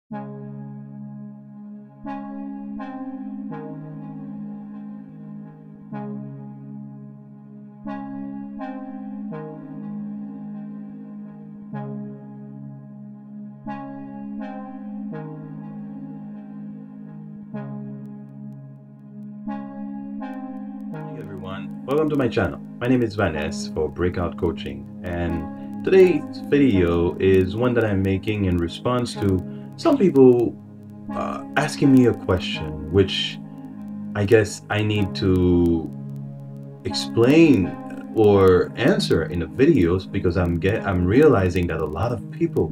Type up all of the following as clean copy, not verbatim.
Hey everyone, welcome to my channel. My name is Vanessa for Breakout Coaching, and today's video is one that I'm making in response to some people asking me a question, which I guess I need to explain or answer in the videos because I'm realizing that a lot of people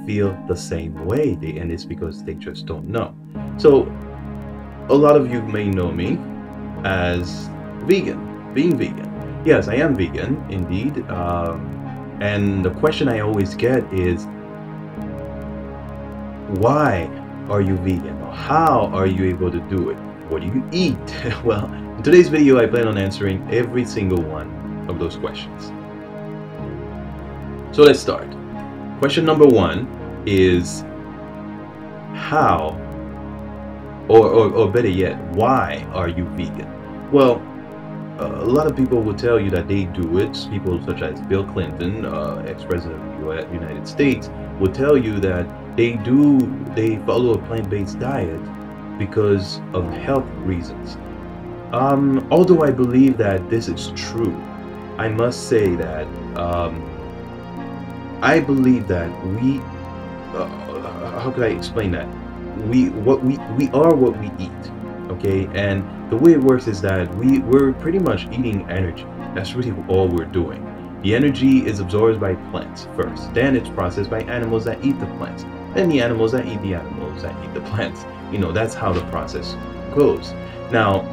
feel the same way, and it's because they just don't know. So a lot of you may know me as being vegan. Yes, I am vegan indeed. And the question I always get is, why are you vegan? Or how are you able to do it? What do you eat? Well, in today's video, I plan on answering every single one of those questions. So let's start. Question number one is how, or better yet, why are you vegan? Well, a lot of people will tell you that they do it. People such as Bill Clinton, ex-president of the United States, will tell you that they follow a plant-based diet because of health reasons. Although I believe that this is true, I must say that I believe that how could I explain that? We are what we eat. Okay, and the way it works is that we're pretty much eating energy. That's really all we're doing. The energy is absorbed by plants first, then it's processed by animals that eat the plants, then the animals that eat the animals that eat the plants. You know, that's how the process goes. Now,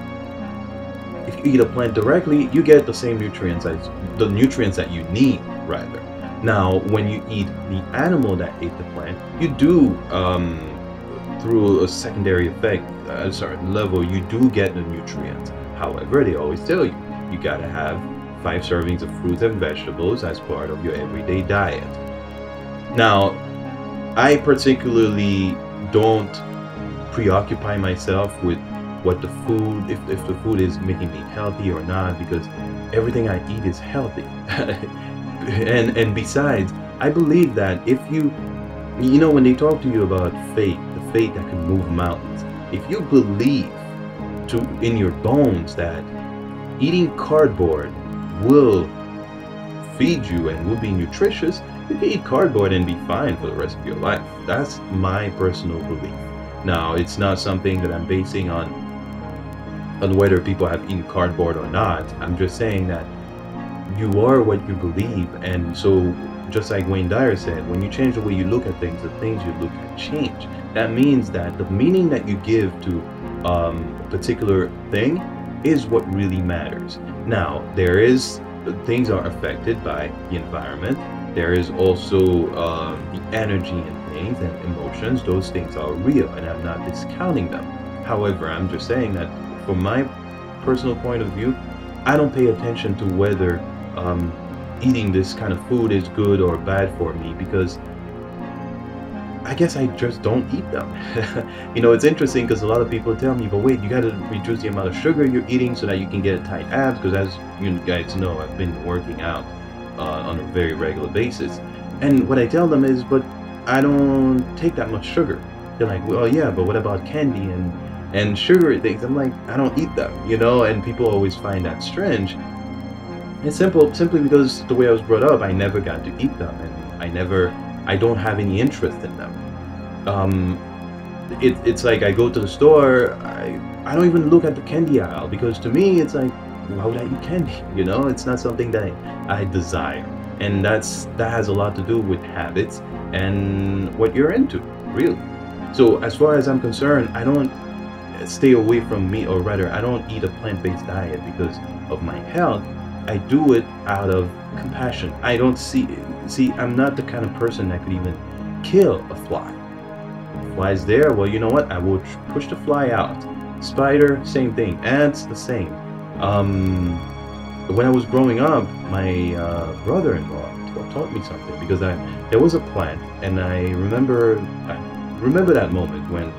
if you eat a plant directly, you get the same nutrients as the nutrients that you need, rather. Now, when you eat the animal that ate the plant, you do through a secondary effect, at a certain level, you do get the nutrients. However, they always tell you, you gotta have 5 servings of fruits and vegetables as part of your everyday diet. Now, I particularly don't preoccupy myself with what the food, if the food is making me healthy or not, because everything I eat is healthy. and besides, I believe that if you know, when they talk to you about faith, the faith that can move mountains, if you believe in your bones that eating cardboard will feed you and will be nutritious, you can eat cardboard and be fine for the rest of your life. That's my personal belief. Now, it's not something that I'm basing on whether people have eaten cardboard or not. I'm just saying that you are what you believe, and so just like Wayne Dyer said, when you change the way you look at things, the things you look at change. That means that the meaning that you give to a particular thing is what really matters. Now, things are affected by the environment. There is also the energy in things and emotions. Those things are real, and I'm not discounting them. However, I'm just saying that from my personal point of view, I don't pay attention to whether eating this kind of food is good or bad for me, because I guess I just don't eat them. You know, it's interesting because a lot of people tell me, but wait, you got to reduce the amount of sugar you're eating so that you can get tight abs, because as you guys know, I've been working out on a very regular basis. And what I tell them is, but I don't take that much sugar. They're like, well, yeah, but what about candy and sugary things? I'm like, I don't eat them, you know, and people always find that strange. It's simply because the way I was brought up, I never got to eat them, and I don't have any interest in them. It's like I go to the store, I don't even look at the candy aisle, because to me it's like, why would I eat candy? You know, it's not something that I desire, and that has a lot to do with habits and what you're into, really. So as far as I'm concerned, I don't stay away from meat, or rather, I don't eat a plant-based diet because of my health. I do it out of compassion. I don't see, I'm not the kind of person that could even kill a fly. Fly's there, well, you know what? I will push the fly out. Spider, same thing. Ants, the same. When I was growing up, my brother-in-law taught me something, because there was a plant, and I remember remember that moment when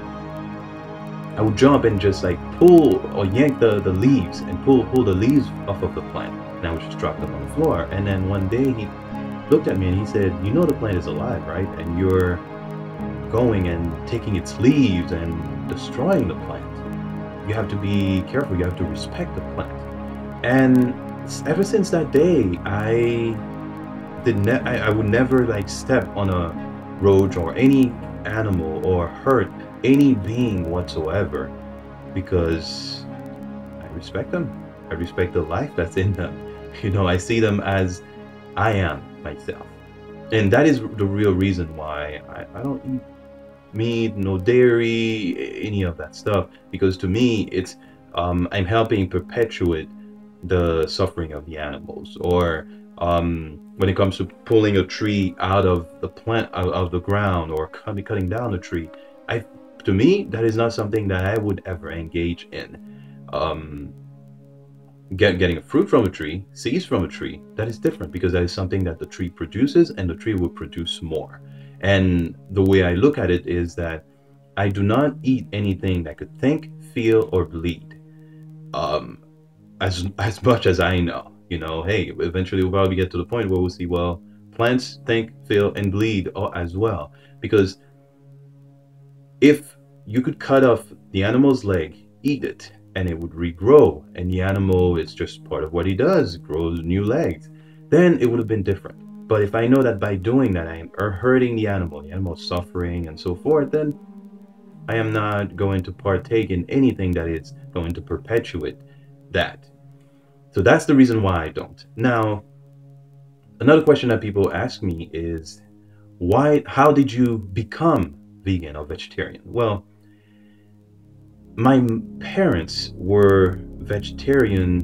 I would jump and just like pull or yank the leaves and pull the leaves off of the plant, and I would just drop them on the floor. And then one day he looked at me and he said, "You know the plant is alive, right? And you're going and taking its leaves and destroying the plant. You have to be careful. You have to respect the plant." And ever since that day, I would never like step on a roach or any animal or hurt any being whatsoever, because I respect them. I respect the life that's in them. You know, I see them as I am myself. And that is the real reason why I don't eat meat, no dairy, any of that stuff, because to me it's I'm helping perpetuate the suffering of the animals. Or when it comes to pulling a tree out of the plant, out of the ground, or cutting down a tree, to me that is not something that I would ever engage in. Getting a fruit from a tree, seeds from a tree, that is different, because that is something that the tree produces, and the tree will produce more. And the way I look at it is that I do not eat anything that could think, feel, or bleed. As much as I know, you know, hey, eventually we'll probably get to the point where we'll see, well, plants think, feel, and bleed as well. Because if you could cut off the animal's leg, eat it, and it would regrow, and the animal is just part of what he does, grows new legs, then it would have been different. But if I know that by doing that I am hurting the animal suffering and so forth, then I am not going to partake in anything that is going to perpetuate that. So that's the reason why I don't. Now, another question that people ask me is, how did you become vegan or vegetarian? Well, my parents were vegetarian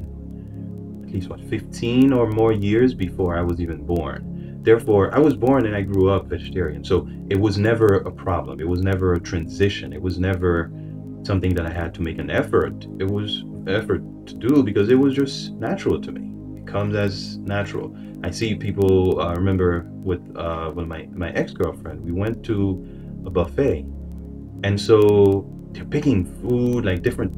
at least, 15 or more years before I was even born. Therefore, I was born and I grew up vegetarian. So it was never a problem. It was never a transition. It was never something that I had to make an effort. It was effort to do because it was just natural to me. It comes as natural. I see people, I remember with my ex-girlfriend, we went to a buffet. And so they're picking food, like different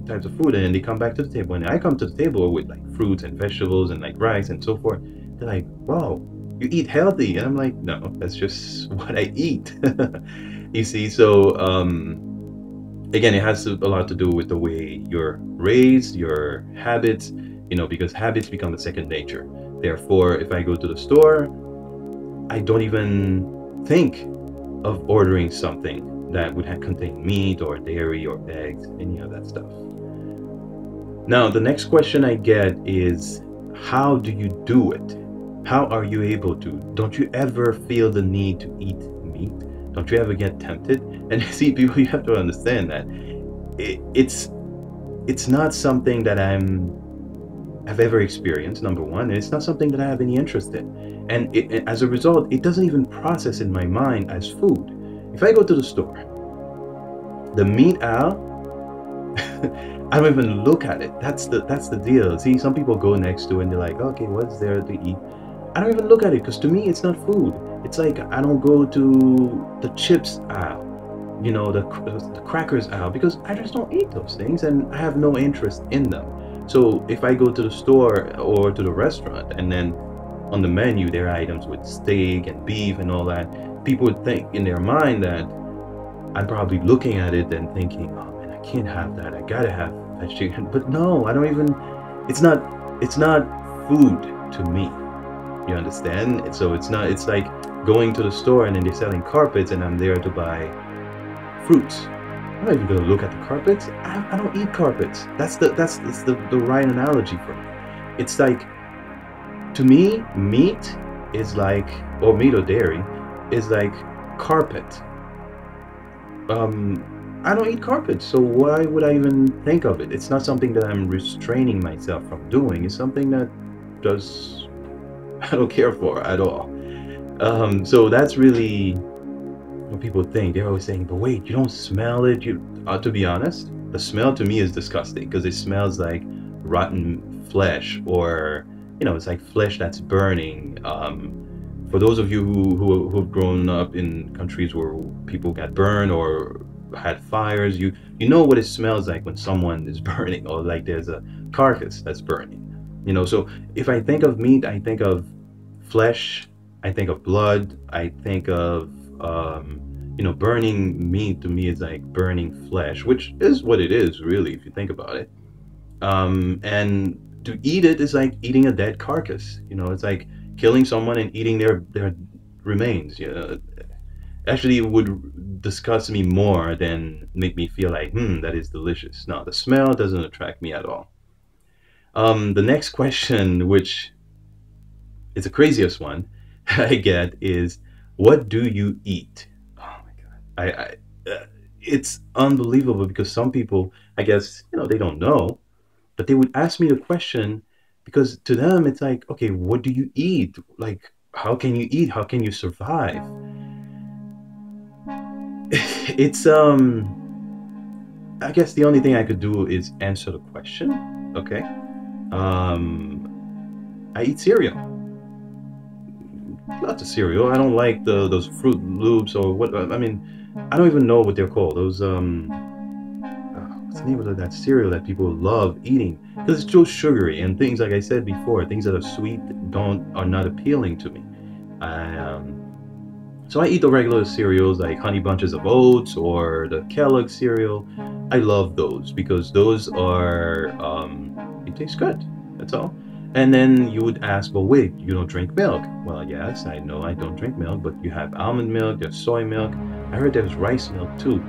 types of food, and then they come back to the table. And I come to the table with like fruits and vegetables and like rice and so forth. They're like, wow, you eat healthy. And I'm like, no, that's just what I eat. You see, so again, it has a lot to do with the way you're raised, your habits, you know, because habits become a second nature. Therefore, if I go to the store, I don't even think of ordering something that would contain meat or dairy or eggs, any of that stuff. Now, the next question I get is, how do you do it? How are you able to? Don't you ever feel the need to eat meat? Don't you ever get tempted? And see, people, you have to understand that it's not something that I've ever experienced, number one, and it's not something that I have any interest in. And as a result, it doesn't even process in my mind as food. If I go to the store, the meat aisle, I don't even look at it. That's the deal. See, some people go next to it and they're like, okay, what's there to eat? I don't even look at it because to me, it's not food. It's like I don't go to the chips aisle, you know, the crackers aisle, because I just don't eat those things and I have no interest in them. So if I go to the store or to the restaurant and then on the menu there are items with steak and beef and all that, people would think in their mind that I'm probably looking at it and thinking, oh man, I can't have that. I gotta have vegetarian. But no, I don't even, it's not food to me. You understand? So it's like going to the store and then they're selling carpets and I'm there to buy fruits. I'm not even gonna look at the carpets. I don't eat carpets. That's the right analogy for me. It's like, to me, meat is like, or meat or dairy is like carpet. I don't eat carpet, so why would I even think of it? It's not something that I'm restraining myself from doing. It's something that I don't care for at all. So that's really what people think. They're always saying, but wait, you don't smell it? To be honest, the smell to me is disgusting because it smells like rotten flesh, or, you know, it's like flesh that's burning. For those of you who've grown up in countries where people got burned or had fires, you know what it smells like when someone is burning, or like there's a carcass that's burning. So if I think of meat, I think of flesh, I think of blood, I think of burning meat. To me is like burning flesh, which is what it is really if you think about it. And to eat it is like eating a dead carcass. It's like killing someone and eating their remains. Actually, it would disgust me more than make me feel like, that is delicious. No, the smell doesn't attract me at all. The next question, which is the craziest one I get, is, what do you eat? Oh my God. It's unbelievable, because some people, I guess, they don't know, but they would ask me the question because to them it's like, okay, what do you eat? Like, how can you eat? How can you survive? It's I guess the only thing I could do is answer the question. Okay. I eat cereal. Lots of cereal. I don't like those Fruit Loops or what. I mean, I don't even know what they're called. Those what's the name of that cereal that people love eating? Because it's too sugary, and things, like I said before, things that are sweet are not appealing to me. So I eat the regular cereals like Honey Bunches of Oats or the Kellogg cereal. I love those because those are it tastes good. That's all. And then you would ask, well, wait, you don't drink milk? Well, yes, I know I don't drink milk, but you have almond milk, there's soy milk. I heard there's rice milk too.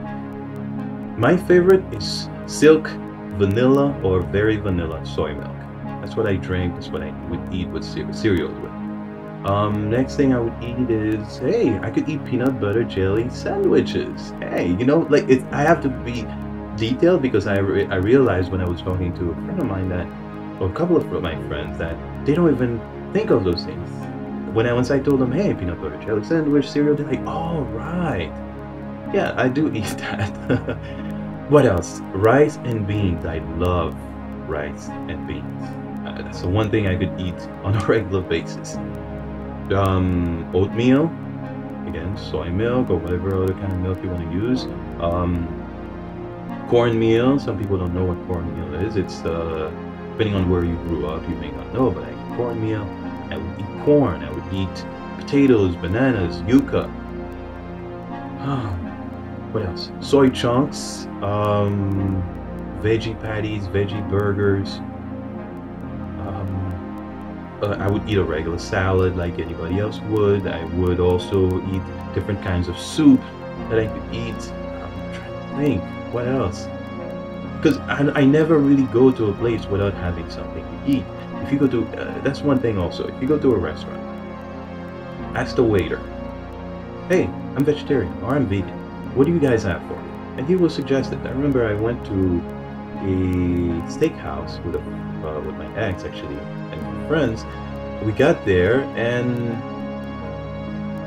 My favorite is Silk vanilla or very vanilla soy milk. That's what I drink. That's what I would eat with cereals with. Next thing I would eat is, hey, I could eat peanut butter jelly sandwiches. Hey, like I have to be detailed because I realized when I was talking to a friend of mine or a couple of my friends, that they don't even think of those things. Once I told them, hey, peanut butter jelly sandwich, cereal, they're like, oh, right. Yeah, I do eat that. What else? Rice and beans. I love rice and beans. That's the one thing I could eat on a regular basis. Oatmeal, again, soy milk or whatever other kind of milk you want to use. Cornmeal. Some people don't know what cornmeal is. It's depending on where you grew up, you may not know, but I eat cornmeal. I would eat corn. I would eat potatoes, bananas, yuca. What else? Soy chunks, veggie patties, veggie burgers. I would eat a regular salad like anybody else would. I would also eat different kinds of soup that I could eat. I'm trying to think, what else? Because I never really go to a place without having something to eat. If you go to, that's one thing also, if you go to a restaurant, ask the waiter, hey, I'm vegetarian or I'm vegan. What do you guys have for me? And he will suggest it. I remember I went to a steakhouse with my ex, actually, and my friends. We got there and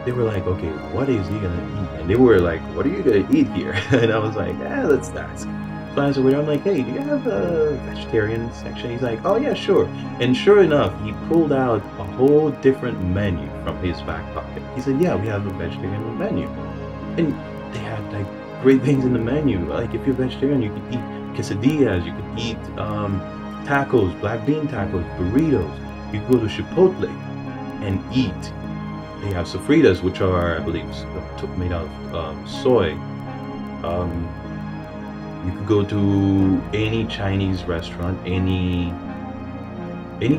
they were like, okay, what is he gonna eat? And they were like, what are you gonna eat here? And I was like, let's ask. So I asked the waiter, I'm like, hey, do you have a vegetarian section? He's like, oh yeah, sure. And sure enough, he pulled out a whole different menu from his back pocket. He said, yeah, we have a vegetarian menu. And they had like great things in the menu. Like if you're vegetarian, you could eat quesadillas, you could eat tacos, black bean tacos, burritos. You could go to Chipotle and eat. They have sofritas, which are, I believe, made out of soy. You could go to any Chinese restaurant, any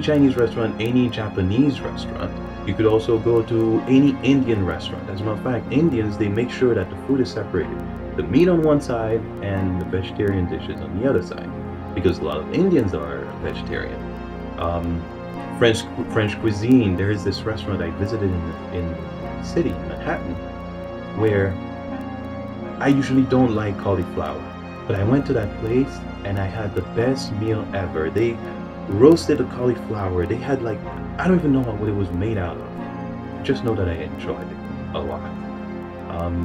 Chinese restaurant, any Japanese restaurant. You could also go to any Indian restaurant. As a matter of fact, Indians, they make sure that the food is separated. The meat on one side and the vegetarian dishes on the other side. Because a lot of Indians are vegetarian. French cuisine, there is this restaurant I visited in the city, Manhattan, where I usually don't like cauliflower. But I went to that place and I had the best meal ever. They roasted the cauliflower. They had like, I don't even know what it was made out of. I just know that I enjoyed it a lot.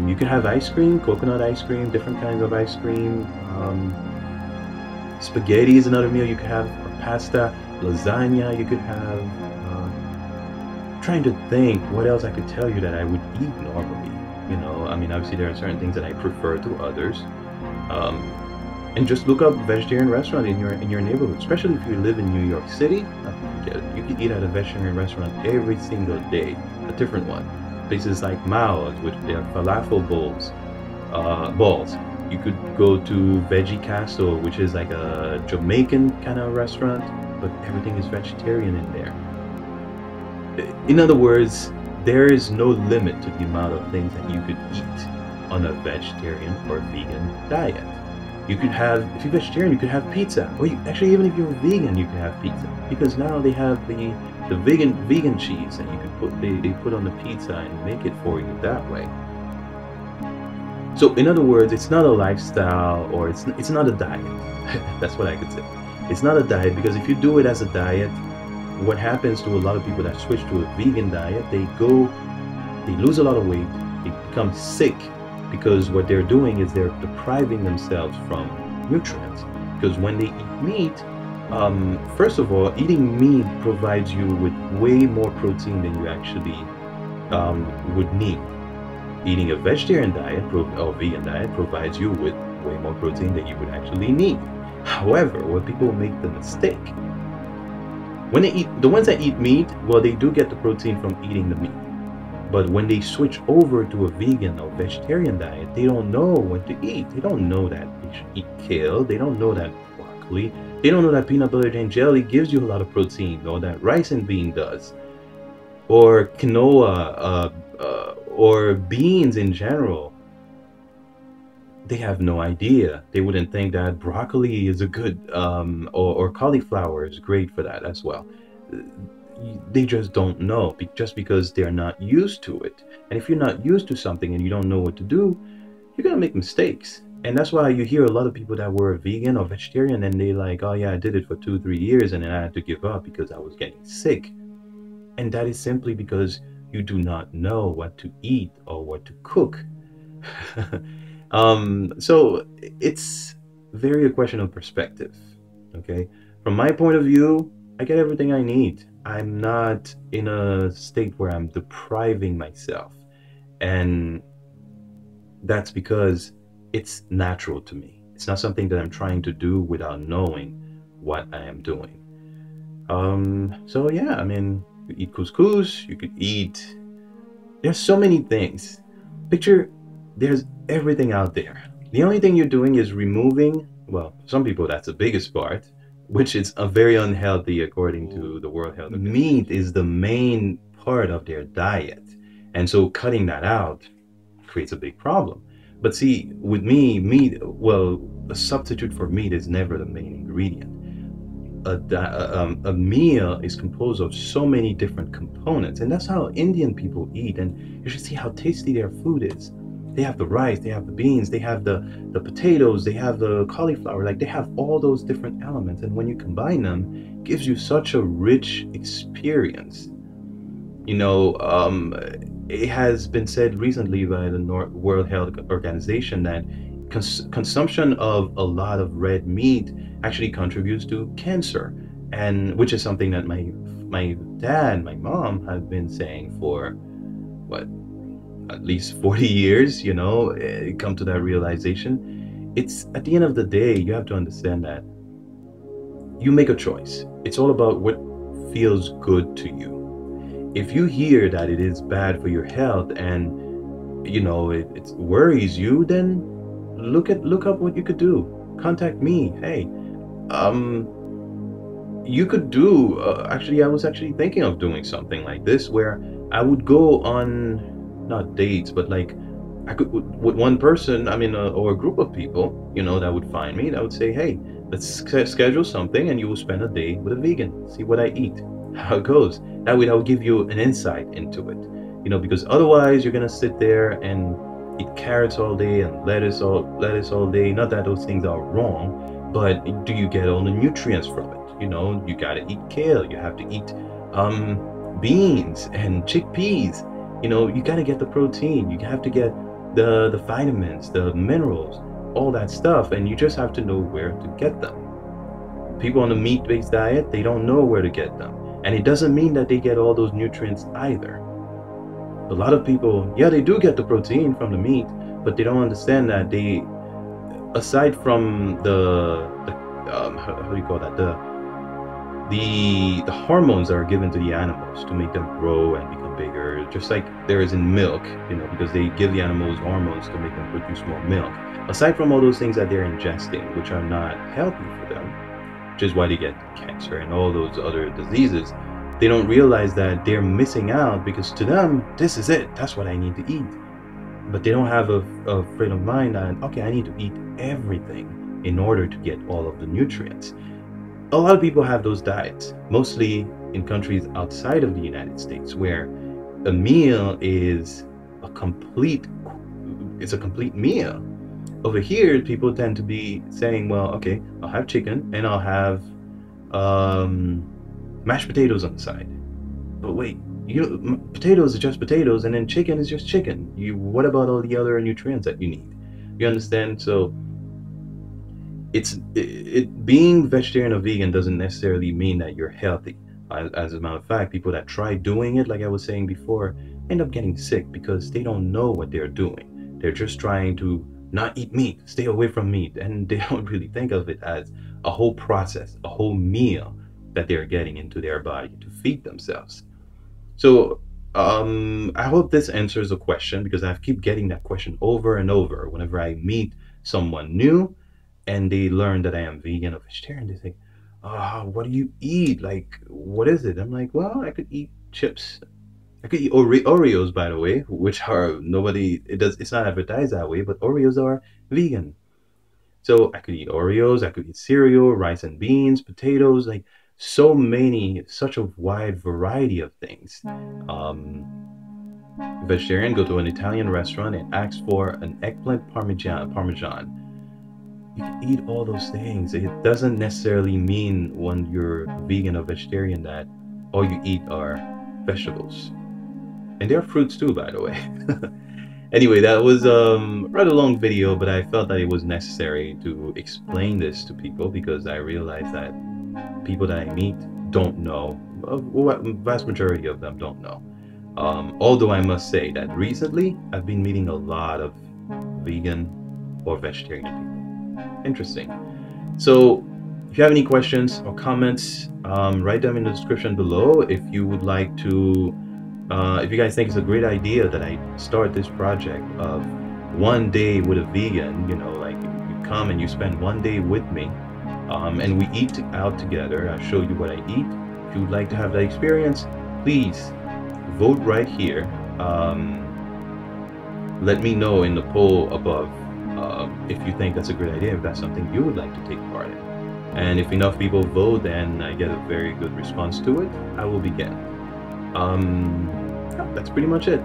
You can have ice cream, coconut ice cream, different kinds of ice cream. Spaghetti is another meal you could have, or pasta, lasagna you could have. trying to think what else I could tell you that I would eat normally. You know, I mean, obviously there are certain things that I prefer to others. Um, and just look up vegetarian restaurant in your neighborhood, especially if you live in New York City. You can eat at a vegetarian restaurant every single day, a different one. Places like Mao's, which they have falafel balls. You could go to Veggie Castle, which is like a Jamaican kind of restaurant, but everything is vegetarian in there. In other words, there is no limit to the amount of things that you could eat on a vegetarian or vegan diet. You could have, if you're vegetarian, you could have pizza. Or you, actually, even if you're vegan, you can have pizza. Because now they have the vegan cheese that you could put, they put on the pizza and make it for you that way. So in other words, it's not a lifestyle, or it's not a diet. That's what I could say. It's not a diet, because if you do it as a diet, what happens to a lot of people that switch to a vegan diet, they lose a lot of weight, they become sick, because what they're doing is they're depriving themselves from nutrients. Because when they eat meat, first of all, eating meat provides you with way more protein than you actually would need. Eating a vegetarian diet or vegan diet provides you with way more protein than you would actually need. However, what people make the mistake, when they eat, the ones that eat meat, well, they do get the protein from eating the meat. But when they switch over to a vegan or vegetarian diet, they don't know what to eat. They don't know that they should eat kale. They don't know that broccoli. They don't know that peanut butter and jelly gives you a lot of protein, or that rice and bean does, or quinoa, or beans in general. They have no idea. They wouldn't think that broccoli is a good, or cauliflower is great for that as well. They just don't know, just because they're not used to it. And if you're not used to something and you don't know what to do, you're gonna make mistakes. And that's why you hear a lot of people that were vegan or vegetarian and they like, oh yeah, I did it for 2-3 years and then I had to give up because I was getting sick. And that is simply because you do not know what to eat or what to cook. So it's very a question of perspective. Okay, from my point of view, I get everything I need. I'm not in a state where I'm depriving myself, and that's because it's natural to me. It's not something that I'm trying to do without knowing what I am doing. So yeah, I mean, you eat couscous, you could eat, there's so many things. Picture, there's everything out there. The only thing you're doing is removing, well, some people that's the biggest part, which is a very unhealthy according to the World Health Organization. Meat is the main part of their diet. And so cutting that out creates a big problem. But see, with me, meat, well, a substitute for meat is never the main ingredient. A meal is composed of so many different components, and that's how Indian people eat. And you should see how tasty their food is. They have the rice, they have the beans, they have the potatoes, they have the cauliflower, like they have all those different elements. And when you combine them, it gives you such a rich experience. You know, it has been said recently by the World Health Organization that consumption of a lot of red meat actually contributes to cancer, and which is something that my dad, my mom have been saying for what, at least 40 years, you know, come to that realization. It's at the end of the day, you have to understand that you make a choice. It's all about what feels good to you. If you hear that it is bad for your health and, you know, it worries you, then look up what you could do. Contact me. Hey, you could do, actually, I was actually thinking of doing something like this where I would go on, not dates, but like I could with one person, I mean, or a group of people, you know, that would find me, that would say, hey, let's schedule something and you will spend a day with a vegan, see what I eat, how it goes. That way, that will give you an insight into it, you know, because otherwise you're gonna sit there and eat carrots all day and lettuce all day. Not that those things are wrong, but do you get all the nutrients from it? You know, you gotta eat kale, you have to eat beans and chickpeas. You know, you gotta get the protein, you have to get the vitamins, the minerals, all that stuff, and you just have to know where to get them. People on a meat-based diet, they don't know where to get them. And it doesn't mean that they get all those nutrients either. A lot of people, yeah, they do get the protein from the meat, but they don't understand that they, aside from the how do you call that, the hormones that are given to the animals to make them grow and become bigger, just like there is in milk, you know, because they give the animals hormones to make them produce more milk. Aside from all those things that they're ingesting, which are not healthy for them, which is why they get cancer and all those other diseases, they don't realize that they're missing out, because to them, this is it, that's what I need to eat. But they don't have a frame of mind that, okay, I need to eat everything in order to get all of the nutrients. A lot of people have those diets, mostly in countries outside of the United States, where a meal is a complete meal. Over here, people tend to be saying, well, okay, I'll have chicken and I'll have mashed potatoes on the side. But wait, potatoes are just potatoes, and then chicken is just chicken. What about all the other nutrients that you need? You understand? So being vegetarian or vegan doesn't necessarily mean that you're healthy. As a matter of fact, people that try doing it, like I was saying before, end up getting sick because they don't know what they're doing. They're just trying to not eat meat, stay away from meat, and they don't really think of it as a whole process, a whole meal that they're getting into their body to feed themselves. So I hope this answers the question, because I keep getting that question over and over whenever I meet someone new and they learn that I am vegan or vegetarian. They say, oh, what do you eat? Like, what is it? I'm like, well, I could eat chips. I could eat Oreos, by the way, which are it's not advertised that way, but Oreos are vegan. So I could eat Oreos, I could eat cereal, rice and beans, potatoes, like such a wide variety of things. Vegetarian, go to an Italian restaurant and ask for an eggplant parmesan. You can eat all those things. It doesn't necessarily mean when you're vegan or vegetarian that all you eat are vegetables. And there are fruits too, by the way. Anyway, that was a rather long video, but I felt that it was necessary to explain this to people, because I realized that people that I meet don't know. Vast majority of them don't know. Although I must say that recently I've been meeting a lot of vegan or vegetarian people. Interesting. So if you have any questions or comments, write them in the description below. If you would like to, if you guys think it's a great idea that I start this project of one day with a vegan, you know, like you come and you spend one day with me, and we eat out together. I'll show you what I eat. If you would like to have that experience, please vote right here. Let me know in the poll above if you think that's a good idea, if that's something you would like to take part in. And if enough people vote and I get a very good response to it, I will begin. That's pretty much it.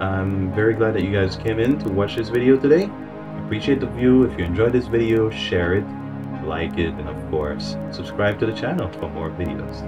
I'm very glad that you guys came in to watch this video today. Appreciate the view. If you enjoyed this video, share it, like it, and of course, subscribe to the channel for more videos.